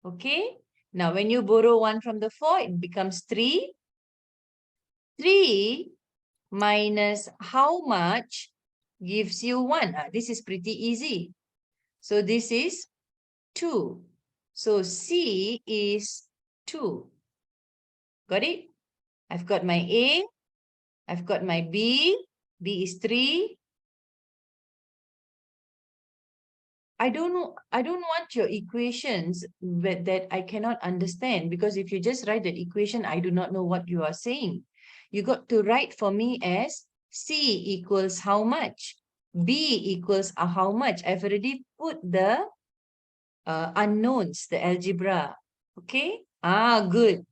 Okay? Now, when you borrow 1 from the 4, it becomes 3. 3 minus how much gives you 1? This is pretty easy. So, this is 2. So, C is 2. Got it? I've got my A. I've got my B. B is 3. I don't want your equations that I cannot understand, because if you just write that equation, I do not know what you are saying. You got to write for me as C equals how much, B equals how much. I've already put the unknowns, the algebra. Okay? Good.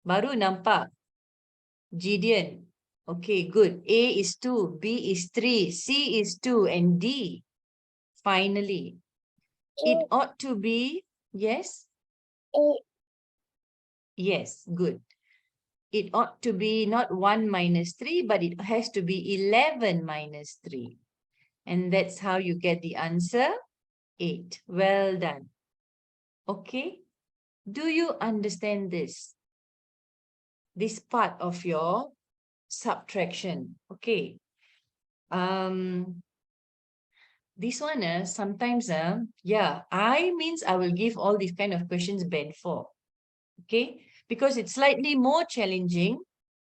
Baru nampak. Gideon. Okay, good. A is 2, B is 3, C is 2, and D. Finally, it ought to be, yes? 8. Yes, good. It ought to be not 1 minus 3, but it has to be 11 minus 3. And that's how you get the answer, 8. Well done. Okay. Do you understand this? This part of your subtraction. Okay. This one, sometimes, yeah, I means I will give all these kind of questions band 4. Okay. Because it's slightly more challenging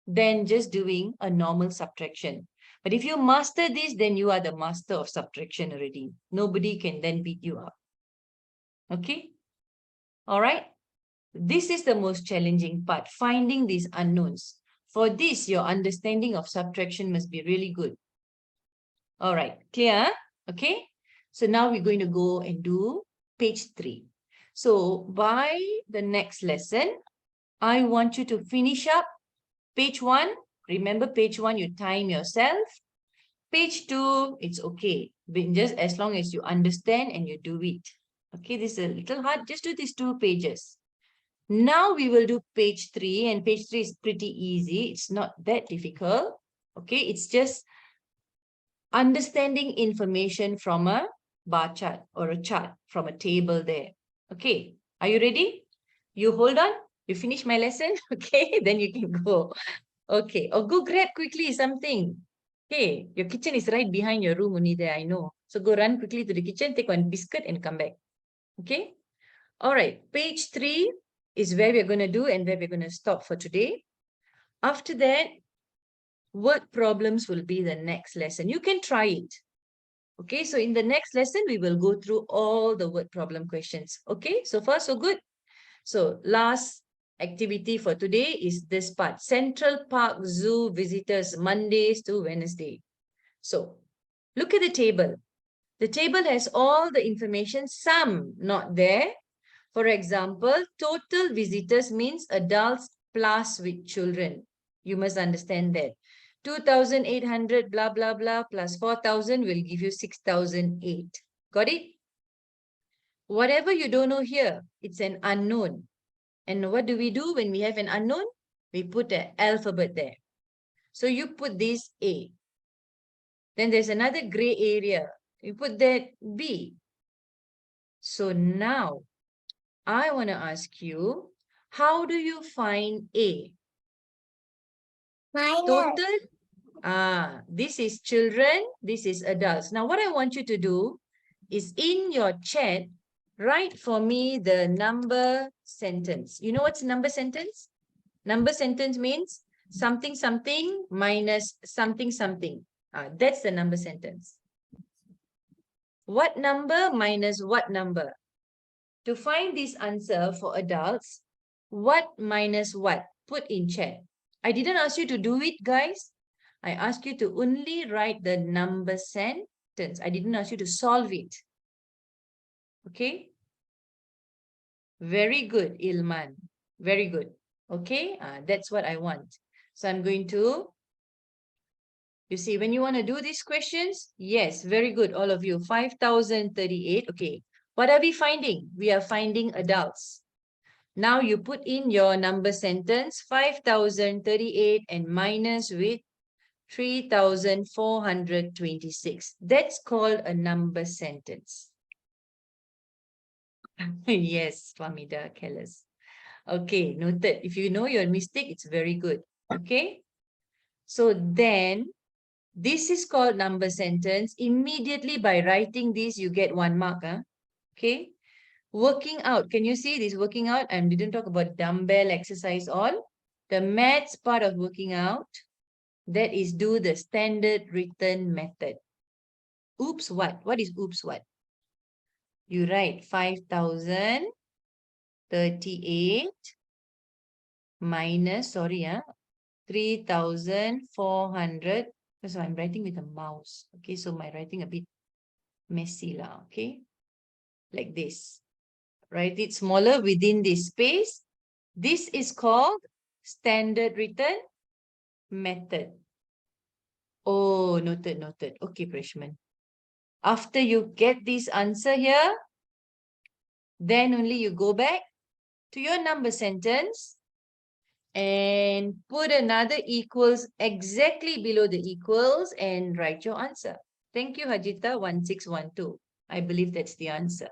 than just doing a normal subtraction. But if you master this, then you are the master of subtraction already. Nobody can then beat you up. Okay. All right. This is the most challenging part, finding these unknowns. For this, your understanding of subtraction must be really good. All right, clear? Okay. So now we're going to go and do page 3. So by the next lesson, I want you to finish up page 1. Remember page 1, you time yourself. Page 2, it's okay. But just as long as you understand and you do it. Okay, this is a little hard. Just do these 2 pages. Now we will do page 3, and page 3 is pretty easy. It's not that difficult. Okay, it's just understanding information from a bar chart or a chart from a table there. Okay, are you ready? You hold on. You finish my lesson. Okay, then you can go. Okay, or go grab quickly something. Okay, your kitchen is right behind your room only there, I know. So go run quickly to the kitchen, take one biscuit and come back. Okay, all right, page 3 is where we're going to do and where we're going to stop for today. After that, word problems will be the next lesson. You can try it. Okay, so in the next lesson, we will go through all the word problem questions. Okay, so far so good. So last activity for today is this part, Central Park Zoo visitors, Mondays to Wednesday. So look at the table. The table has all the information, some not there. For example, total visitors means adults plus with children. You must understand that. 2,800 blah, blah, blah plus 4,000 will give you 6,008. Got it? Whatever you don't know here, it's an unknown. And what do we do when we have an unknown? We put an alphabet there. So you put this A. Then there's another gray area. You put that B. So now, I want to ask you, how do you find A? Minus. Total. This is children, this is adults. Now, what I want you to do is in your chat, write for me the number sentence. You know what's number sentence? Number sentence means something, something minus something, something. That's the number sentence. What number minus what number? To find this answer for adults, what minus what? Put in chat. I didn't ask you to do it, guys. I asked you to only write the number sentence. I didn't ask you to solve it. Okay? Very good, Ilman. Very good. Okay? That's what I want. So I'm going to, you see, when you want to do these questions, yes, very good, all of you. 5,038. Okay. What are we finding? We are finding adults. Now you put in your number sentence, 5,038 and minus with 3,426. That's called a number sentence. Yes, Famida Kellis. Okay, noted. If you know your mistake, it's very good. Okay. So then, this is called number sentence. Immediately by writing this, you get 1 mark. Okay. Working out. Can you see this working out? I didn't talk about dumbbell exercise all. The maths part of working out, that is do the standard written method. Oops, what? What is oops, what? You write 5,038 minus, 3,400. So I'm writing with a mouse. Okay, so my writing a bit messy lah. Okay, like this. Write it smaller within this space. This is called standard written method. Oh, noted, noted. Okay, Prishman. After you get this answer here, then only you go back to your number sentence and put another equals exactly below the equals and write your answer. Thank you, Hajita 1612. I believe that's the answer.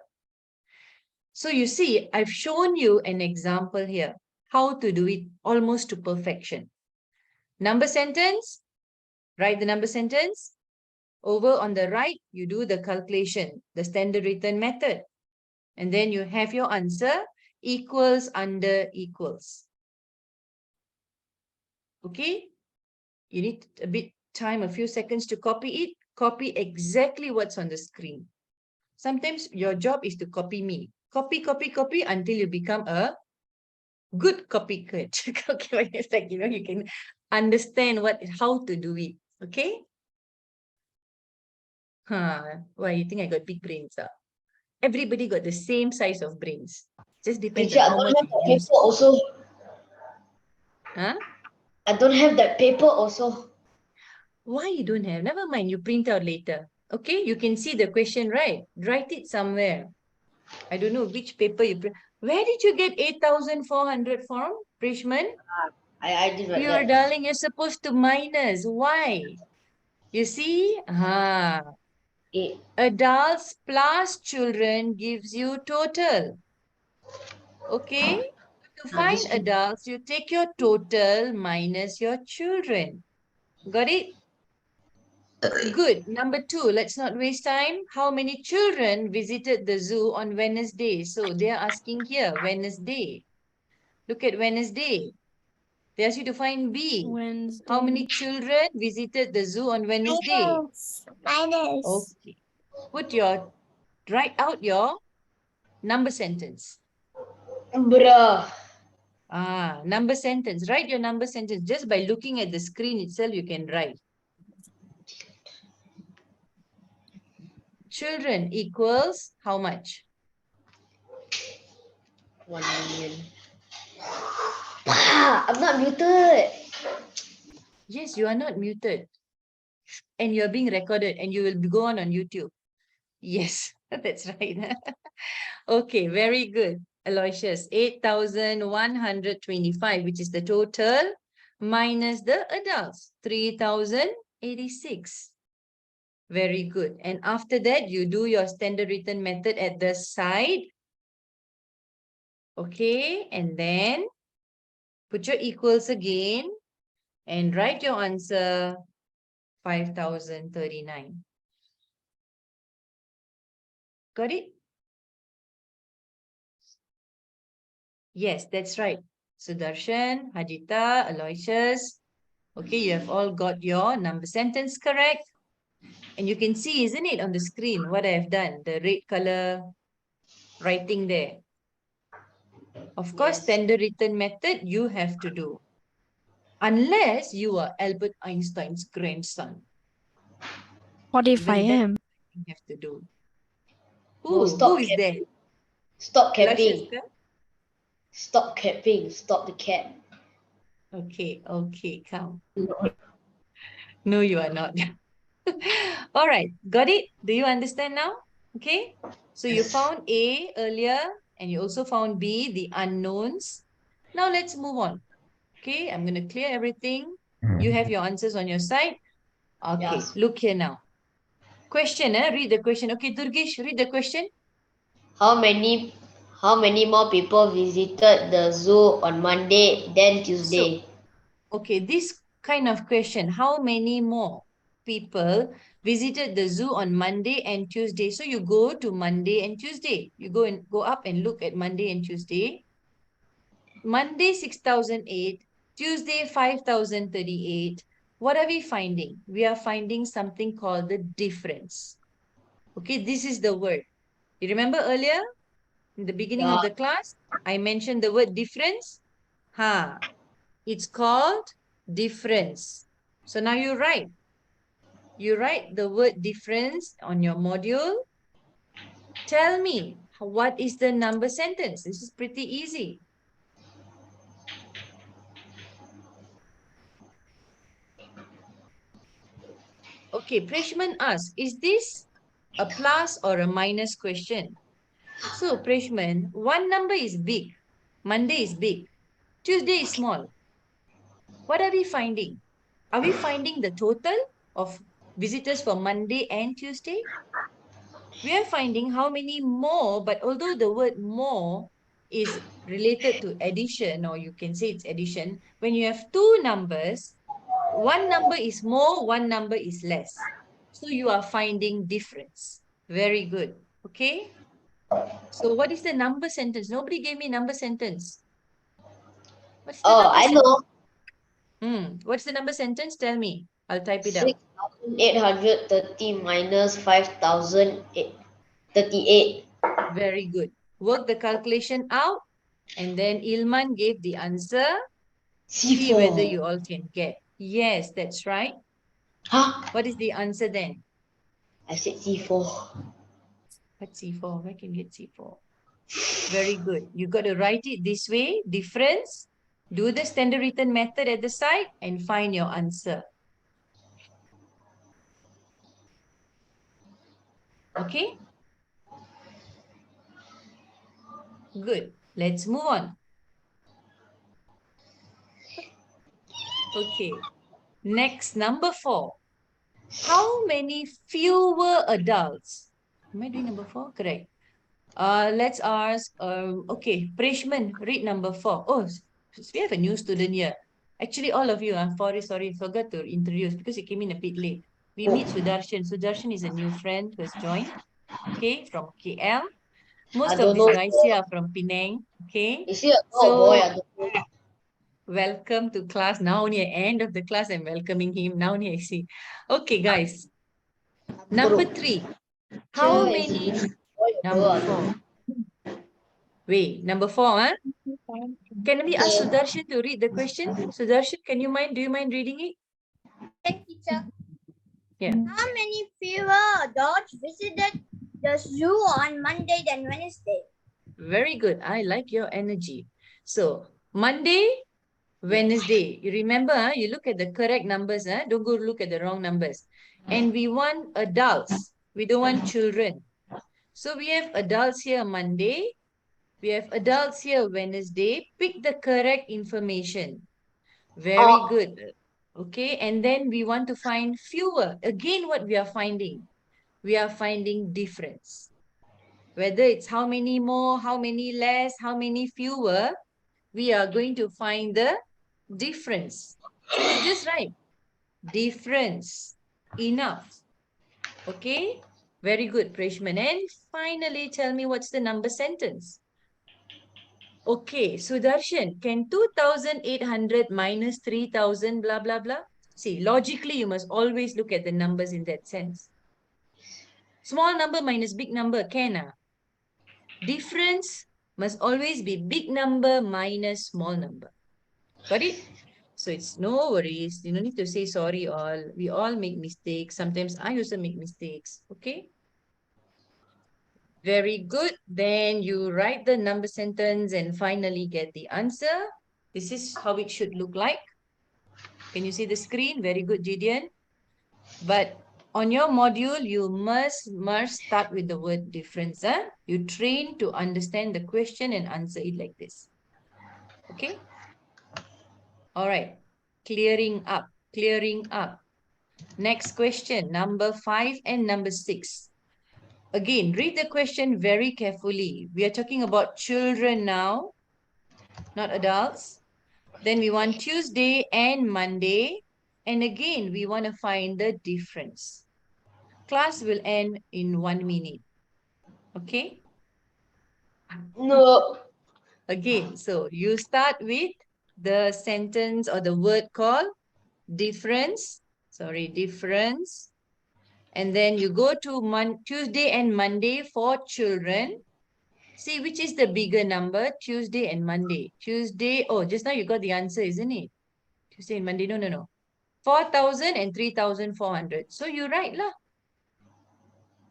So you see, I've shown you an example here, how to do it almost to perfection. Number sentence, write the number sentence. Over on the right, you do the calculation, the standard written method. And then you have your answer, equals under equals. Okay? You need a bit time, a few seconds to copy it. Copy exactly what's on the screen. Sometimes your job is to copy me. Copy, copy, copy until you become a good copycat. Okay, it's like, you can understand how to do it. Okay? Why you think I got big brains? Everybody got the same size of brains. Just depends Teacher, on I how don't much have you that use. paper also. Huh? I don't have that paper also. Why you don't have? Never mind, you print out later. Okay, you can see the question, right? Write it somewhere. I don't know which paper you print. Where did you get 8,400 from, Prishman? I did like You're that. darling, you're supposed to minus. Why? You see? Eight. Adults plus children gives you total. Okay? To find This adults, you take your total minus your children. Got it? Good. Number 2, let's not waste time. How many children visited the zoo on Wednesday? So they are asking here, Wednesday. Look at Wednesday. They ask you to find B. Wednesday. How many children visited the zoo on Wednesday? Minus. Okay. Write out your number sentence. bruh. Number sentence. Write your number sentence. Just by looking at the screen itself, you can write. Children equals how much? 1 million. I'm not muted. Yes, you are not muted. And you're being recorded and you will go on YouTube. Yes, that's right. Okay, very good. Aloysius, 8,125, which is the total, minus the adults, 3,086. Very good. And after that, you do your standard written method at the side. Okay, and then put your equals again and write your answer, 5,039. Got it? Yes, that's right. Sudarshan, Hajita, Aloysius. Okay, you have all got your number sentence correct. And you can see, isn't it, on the screen, what I have done, the red color writing there. Of course, Yes. standard written method you have to do. Unless you are Albert Einstein's grandson. What if I Even that am? you have to do. No, Who stop is there? capping. Stop Aloysius, capping. ke? Stop capping. Stop the cap. Okay, come. No, you are not. All right, got it? Do you understand now? Okay, so you found A earlier and you also found B, the unknowns. Now let's move on. Okay, I'm going to clear everything. You have your answers on your side. Okay, Yes. look here now. Question, read the question. Okay, Durgesh, read the question. How many more people visited the zoo on Monday than Tuesday? Okay, this kind of question, how many more people visited the zoo on Monday and Tuesday? So you go to Monday and Tuesday. You go up and look at Monday and Tuesday. Monday 6,008, Tuesday 5,038. What are we finding? We are finding something called the difference. Okay, this is the word. You remember earlier, in the beginning of the class, I mentioned the word difference. It's called difference. So now you write. You write the word difference on your module. Tell me, what is the number sentence? This is pretty easy. Okay, Preshman asks, is this a plus or a minus question? So, Preshman, one number is big. Monday is big. Tuesday is small. What are we finding? Are we finding the total of visitors for Monday and Tuesday? We are finding how many more, but although the word more is related to addition, or you can say it's addition, when you have two numbers, one number is more, one number is less. So you are finding difference. Very good. Okay. So what is the number sentence? Nobody gave me number sentence. What's the Oh, number I know. What's the number sentence? Tell me. I'll type it out. 6,830 minus 5,038. Very good. Work the calculation out. And then Ilman gave the answer. See whether C4. you all can get. Yes, that's right. Huh? What is the answer then? I said C4. What's C4? Where can you get C4? Very good. You got to write it this way. Difference. Do the standard written method at the side and find your answer. Okay? Good. Let's move on. Okay. Next, number 4. How many fewer adults? Am I doing number 4? Correct. Let's ask, okay, Preshman, read number 4. Oh, we have a new student here. Actually, all of you, I'm sorry, forgot to introduce because you came in a bit late. We meet Sudarshan. Sudarshan is a new friend who has joined, okay, from KL. Most I of don't these know. guys here are from Penang, okay. Is he a girl or So, boy? I don't know. welcome to class. Now only at end of the class, I'm welcoming him. Now only I see. Okay, guys. Number 3. How Sure, is he many? boy or Number girl? I don't 4. know. Wait, number 4, huh? Can we ask Okay. Sudarshan to read the question? Sudarshan, do you mind reading it? Hey, teacher. Yeah. How many fewer adults visited the zoo on Monday than Wednesday? Very good. I like your energy. So, Monday, Wednesday. You remember, you look at the correct numbers. Don't go look at the wrong numbers. And we want adults. We don't want children. So, we have adults here Monday. We have adults here Wednesday. Pick the correct information. Very Oh, good. Okay, and then we want to find fewer. Again, what we are finding? We are finding difference. Whether it's how many more, how many less, how many fewer, we are going to find the difference. So you just write difference. Enough. Okay, very good, Preshman. And finally, tell me what's the number sentence. Okay, Sudarshan, can 2,800 minus 3,000 blah, blah, blah? See, logically, you must always look at the numbers in that sense. Small number minus big number, can? Difference must always be big number minus small number. Got it? So it's no worries. You don't need to say sorry all. We all make mistakes. Sometimes I also make mistakes. Okay? Very good. Then you write the number sentence and finally get the answer. This is how it should look like. Can you see the screen? Very good, Gideon. But on your module, you must start with the word difference. You train to understand the question and answer it like this. Okay? All right. Clearing up. Next question, number 5 and number 6. Again, read the question very carefully. We are talking about children now, not adults. Then we want Tuesday and Monday. And again, we want to find the difference. Class will end in 1 minute. Okay? no. Again, so you start with the sentence or the word called difference. Sorry, difference. And then you go to Tuesday and Monday for children. See which is the bigger number, Tuesday and Monday. Tuesday, oh, just now you got the answer, isn't it? Tuesday and Monday, no. 4,000 and 3,400. So you write lah.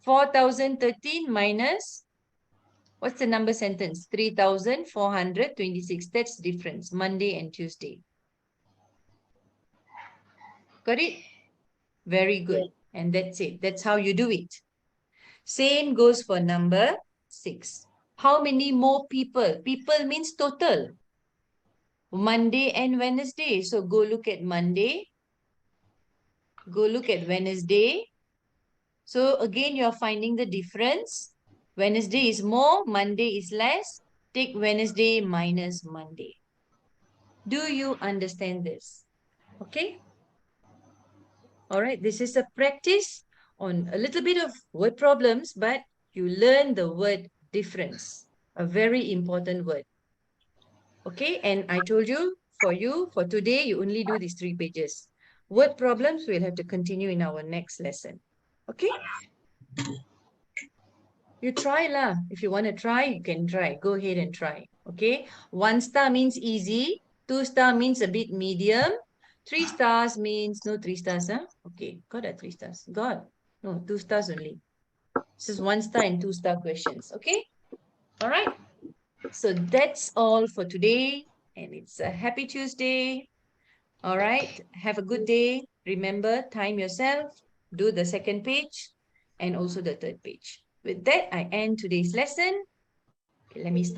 4,013 minus, what's the number sentence? 3,426. That's difference, Monday and Tuesday. Got it? Very good. And that's it. That's how you do it. Same goes for number 6. How many more people? People means total. Monday and Wednesday. So go look at Monday. Go look at Wednesday. So again, you're finding the difference. Wednesday is more, Monday is less. Take Wednesday minus Monday. Do you understand this? Okay. All right. This is a practice on a little bit of word problems, but you learn the word difference, a very important word. Okay. And I told you, for today, you only do these 3 pages. Word problems, we'll have to continue in our next lesson. Okay. You try lah. If you want to try, you can try. Go ahead and try. Okay. 1 star means easy. 2 star means a bit medium. 3 stars means no 3 stars. Huh? Okay. Got a 3 stars. Got. No, 2 stars only. This is 1 star and 2 star questions. Okay. All right. So that's all for today. And it's a happy Tuesday. All right. Have a good day. Remember, time yourself. Do the second page and also the third page. With that, I end today's lesson. Okay, let me stop.